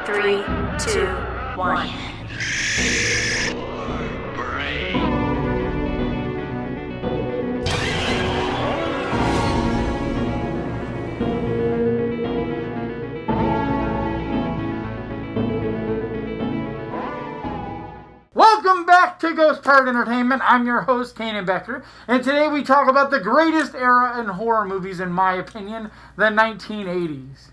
3, 2, 1. Welcome back to Ghost Pirate Entertainment. I'm your host, Kanan Becker, and today we talk about the greatest era in horror movies, in my opinion, the 1980s.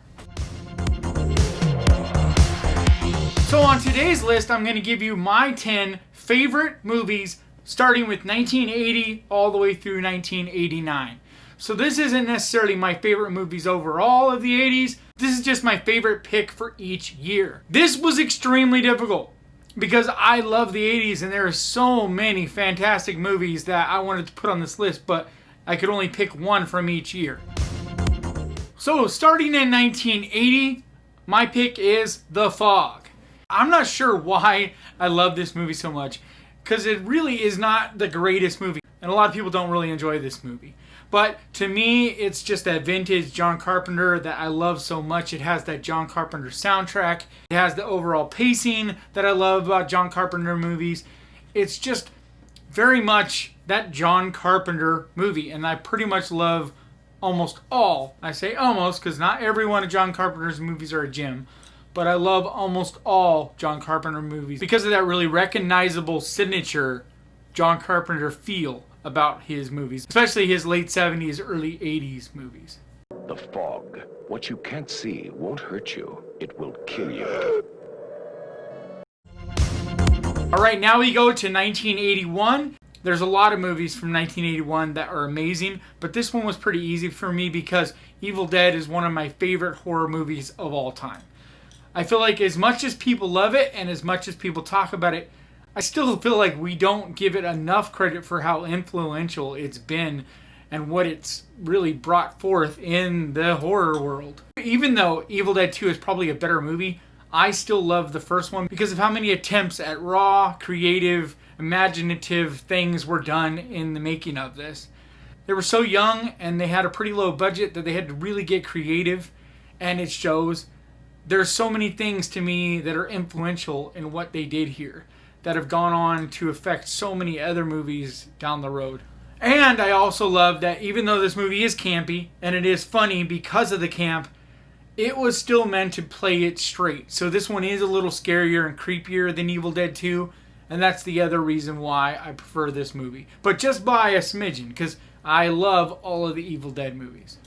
So on today's list, I'm going to give you my 10 favorite movies, starting with 1980 all the way through 1989. So this isn't necessarily my favorite movies overall of the 80s. This is just my favorite pick for each year. This was extremely difficult, because I love the 80s and there are so many fantastic movies that I wanted to put on this list, but I could only pick one from each year. So starting in 1980, my pick is The Fog. I'm not sure why I love this movie so much, because it really is not the greatest movie, and a lot of people don't really enjoy this movie. But to me, it's just that vintage John Carpenter that I love so much. It has that John Carpenter soundtrack. It has the overall pacing that I love about John Carpenter movies. It's just very much that John Carpenter movie. And I pretty much love almost all. I say almost because not every one of John Carpenter's movies are a gem. But I love almost all John Carpenter movies because of that really recognizable signature John Carpenter feel about his movies, especially his late 70s, early 80s movies. The fog. What you can't see won't hurt you. It will kill you. All right, now we go to 1981. There's a lot of movies from 1981 that are amazing, but this one was pretty easy for me because Evil Dead is one of my favorite horror movies of all time. I feel like as much as people love it and as much as people talk about it, I still feel like we don't give it enough credit for how influential it's been and what it's really brought forth in the horror world. Even though Evil Dead 2 is probably a better movie, I still love the first one because of how many attempts at raw, creative, imaginative things were done in the making of this. They were so young and they had a pretty low budget that they had to really get creative, and it shows. There's so many things to me that are influential in what they did here that have gone on to affect so many other movies down the road. And I also love that even though this movie is campy, and it is funny because of the camp, it was still meant to play it straight. So this one is a little scarier and creepier than Evil Dead 2, and that's the other reason why I prefer this movie. But just by a smidgen, because I love all of the Evil Dead movies.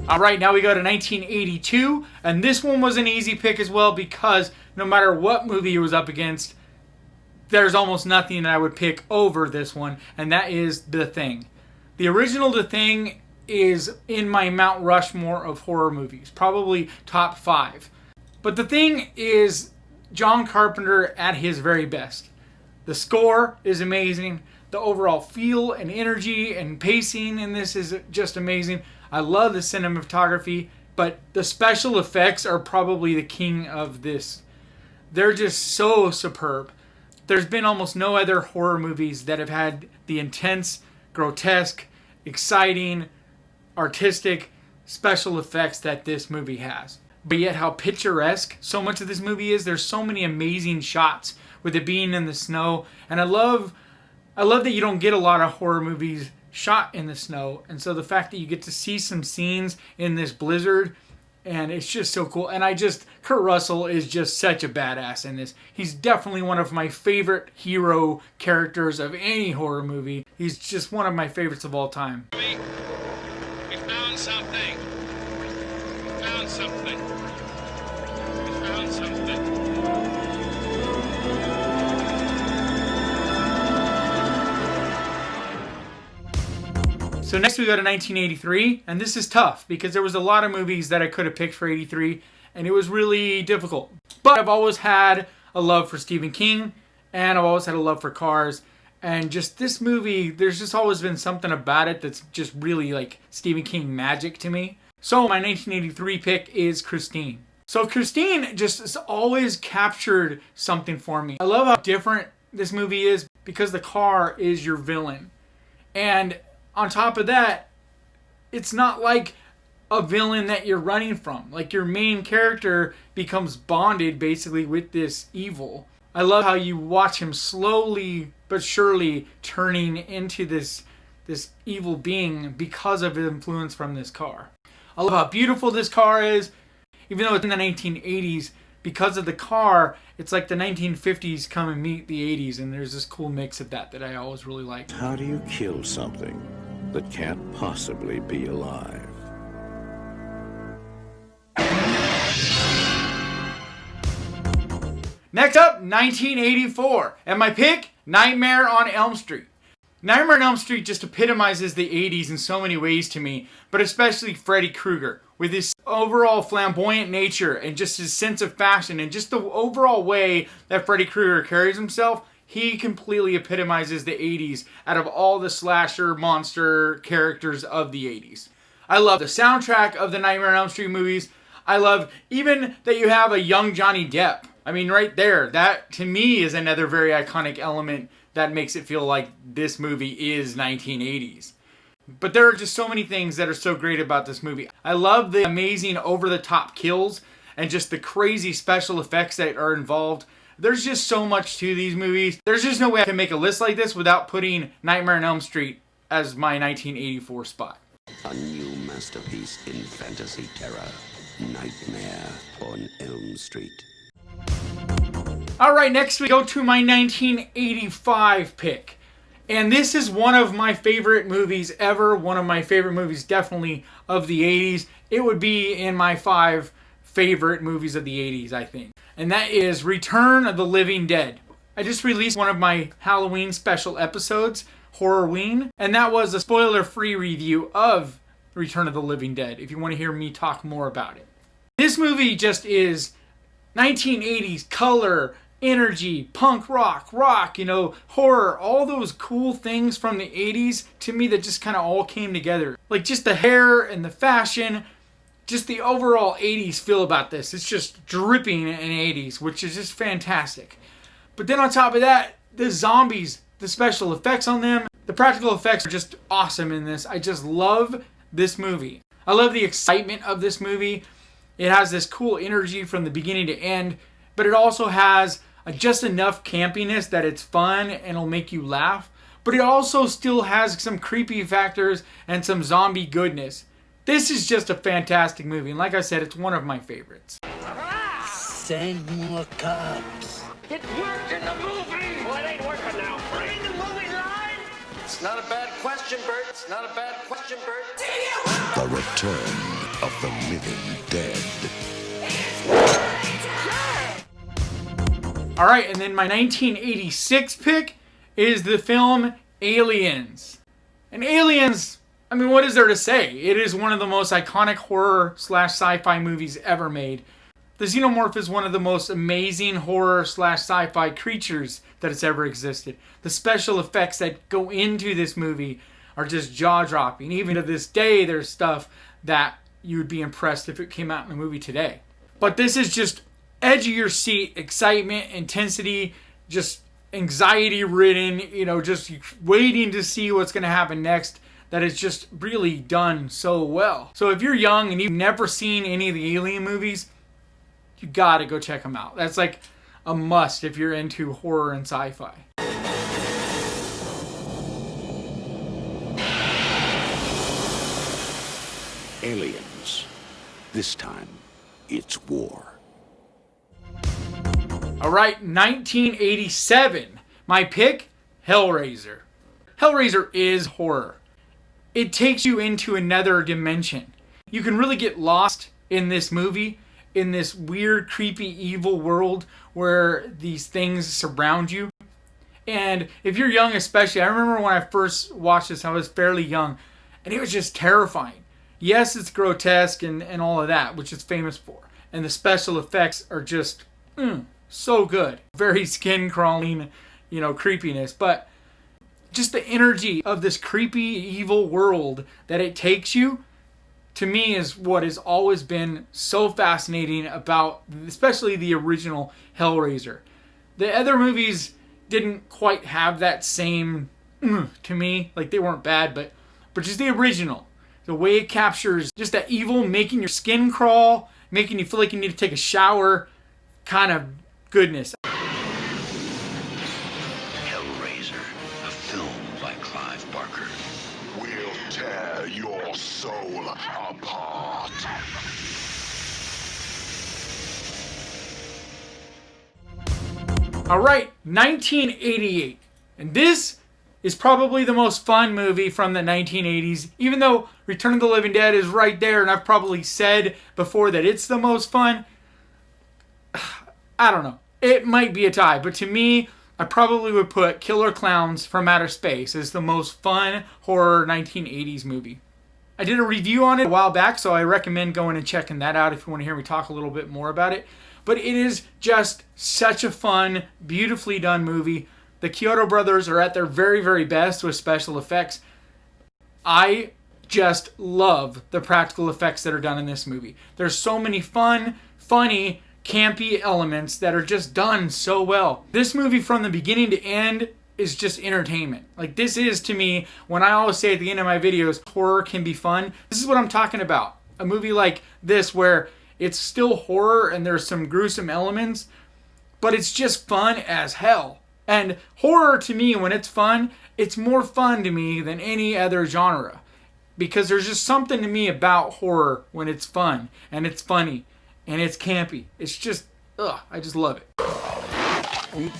Alright, now we go to 1982, and this one was an easy pick as well because no matter what movie it was up against, there's almost nothing that I would pick over this one, and that is The Thing. The original The Thing is in my Mount Rushmore of horror movies, probably top 5. But The Thing is John Carpenter at his very best. The score is amazing. The overall feel and energy and pacing in this is just amazing. I love the cinematography, but the special effects are probably the king of this. They're just so superb. There's been almost no other horror movies that have had the intense, grotesque, exciting, artistic special effects that this movie has. But yet how picturesque so much of this movie is. There's so many amazing shots with it being in the snow. And I love that you don't get a lot of horror movies shot in the snow, and so the fact that you get to see some scenes in this blizzard, and it's just so cool. And Kurt Russell is just such a badass in this. He's definitely one of my favorite hero characters of any horror movie. He's just one of my favorites of all time. We found something. We found something. We found something. So next we go to 1983, and this is tough because there was a lot of movies that I could have picked for 83, and it was really difficult. But I've always had a love for Stephen King, and I've always had a love for cars, and just this movie, there's just always been something about it that's just really like Stephen King magic to me. So my 1983 pick is Christine. So Christine just has always captured something for me. I love how different this movie is because the car is your villain. And on top of that, it's not like a villain that you're running from. Like, your main character becomes bonded basically with this evil. I love how you watch him slowly but surely turning into this evil being because of the influence from this car. I love how beautiful this car is. Even though it's in the 1980s, because of the car, it's like the 1950s come and meet the 80s, and there's this cool mix of that I always really liked. How do you kill something that can't possibly be alive? Next up, 1984. And my pick, Nightmare on Elm Street. Nightmare on Elm Street just epitomizes the 80s in so many ways to me, but especially Freddy Krueger. With his overall flamboyant nature and just his sense of fashion and just the overall way that Freddy Krueger carries himself, he completely epitomizes the 80s out of all the slasher monster characters of the 80s. I love the soundtrack of the Nightmare on Elm Street movies. I love even that you have a young Johnny Depp. I mean, right there, that to me is another very iconic element that makes it feel like this movie is 1980s. But there are just so many things that are so great about this movie. I love the amazing over-the-top kills and just the crazy special effects that are involved. There's just so much to these movies. There's just no way I can make a list like this without putting Nightmare on Elm Street as my 1984 spot. A new masterpiece in fantasy terror. Nightmare on Elm Street. Alright, next we go to my 1985 pick. And this is one of my favorite movies ever. One of my favorite movies definitely of the 80s. It would be in my 5 favorite movies of the 80s, I think. And that is Return of the Living Dead. I just released one of my Halloween special episodes, Horrorween. And that was a spoiler-free review of Return of the Living Dead, if you want to hear me talk more about it. This movie just is 1980s color, energy, punk rock, horror, all those cool things from the 80s to me that just kind of all came together. Like just the hair and the fashion, just the overall 80s feel about this. It's just dripping in 80s, which is just fantastic. But then on top of that, the zombies, the special effects on them, the practical effects are just awesome in this. I just love this movie. I love the excitement of this movie. It has this cool energy from the beginning to end, but it also has just enough campiness that it's fun and it'll make you laugh. But it also still has some creepy factors and some zombie goodness. This is just a fantastic movie, and like I said, it's one of my favorites. Send more cops. It worked in the movie! Well, it ain't working now. Read the movie line! It's not a bad question, Bert. It's not a bad question, Bert. The Return of the Living Dead. Alright, and then my 1986 pick is the film Aliens. And Aliens, I mean, what is there to say? It is one of the most iconic horror/sci-fi movies ever made. The Xenomorph is one of the most amazing horror/sci-fi creatures that has ever existed. The special effects that go into this movie are just jaw-dropping. Even to this day, there's stuff that you would be impressed if it came out in a movie today. But this is just edge of your seat, excitement, intensity, just anxiety-ridden, just waiting to see what's going to happen next. That is just really done so well. So if you're young and you've never seen any of the Alien movies, you gotta go check them out. That's like a must if you're into horror and sci-fi. Aliens. This time, it's war. Alright, 1987. My pick, Hellraiser. Hellraiser is horror. It takes you into another dimension. You can really get lost in this movie, in this weird, creepy, evil world where these things surround you. And if you're young especially, I remember when I first watched this, I was fairly young, and it was just terrifying. Yes, it's grotesque and all of that, which it's famous for. And the special effects are just so good. Very skin-crawling, creepiness. But just the energy of this creepy, evil world that it takes you, to me, is what has always been so fascinating about, especially the original Hellraiser. The other movies didn't quite have that same to me. Like, they weren't bad, but just the original. the way it captures just that evil, making your skin crawl, making you feel like you need to take a shower, kind of goodness. Hellraiser, a film by Clive Barker. We'll tear your soul apart. Alright, 1988. And this is probably the most fun movie from the 1980s. Even though Return of the Living Dead is right there, and I've probably said before that it's the most fun. I don't know. It might be a tie, but to me, I probably would put Killer Klowns from Outer Space as the most fun horror 1980s movie. I did a review on it a while back, so I recommend going and checking that out if you want to hear me talk a little bit more about it. But it is just such a fun, beautifully done movie. The Kyoto brothers are at their very, very best with special effects. I just love the practical effects that are done in this movie. There's so many fun, funny, campy elements that are just done so well. This movie from the beginning to end is just entertainment. Like, this is, to me, when I always say at the end of my videos, horror can be fun. This is what I'm talking about. A movie like this where it's still horror and there's some gruesome elements, but it's just fun as hell. And horror, to me, when it's fun, it's more fun to me than any other genre. Because there's just something to me about horror when it's fun, and it's funny, and it's campy. It's just, I just love it.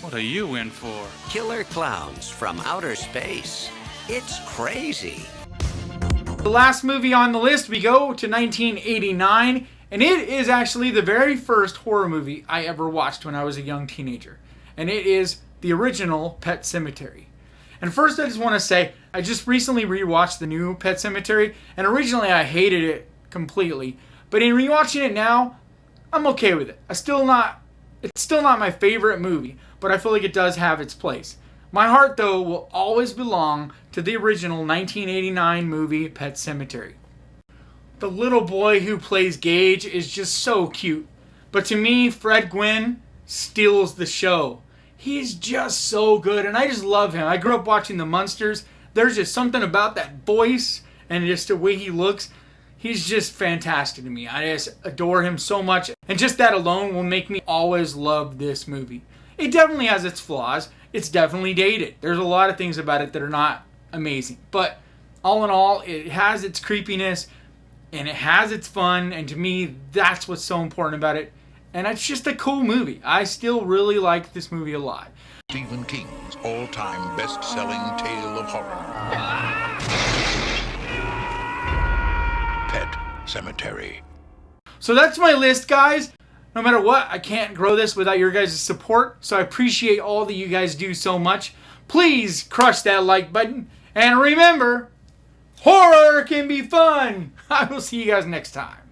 What are you in for? Killer Clowns from Outer Space. It's crazy. The last movie on the list, we go to 1989, and it is actually the very first horror movie I ever watched when I was a young teenager. And it is the original Pet Sematary. And first I just want to say, I just recently rewatched the new Pet Sematary, and originally I hated it completely. But in rewatching it now, I'm okay with it. It's still not my favorite movie, but I feel like it does have its place. My heart, though, will always belong to the original 1989 movie Pet Sematary. The little boy who plays Gage is just so cute. But to me, Fred Gwynne steals the show. He's just so good, and I just love him. I grew up watching The Munsters. There's just something about that voice and just the way he looks. He's just fantastic to me. I just adore him so much. And just that alone will make me always love this movie. It definitely has its flaws. It's definitely dated. There's a lot of things about it that are not amazing. But all in all, it has its creepiness and it has its fun. And to me, that's what's so important about it. And it's just a cool movie. I still really like this movie a lot. Stephen King's all-time best-selling tale of horror. Pet Sematary. So that's my list, guys. No matter what, I can't grow this without your guys' support. So I appreciate all that you guys do so much. Please crush that like button. And remember, horror can be fun. I will see you guys next time.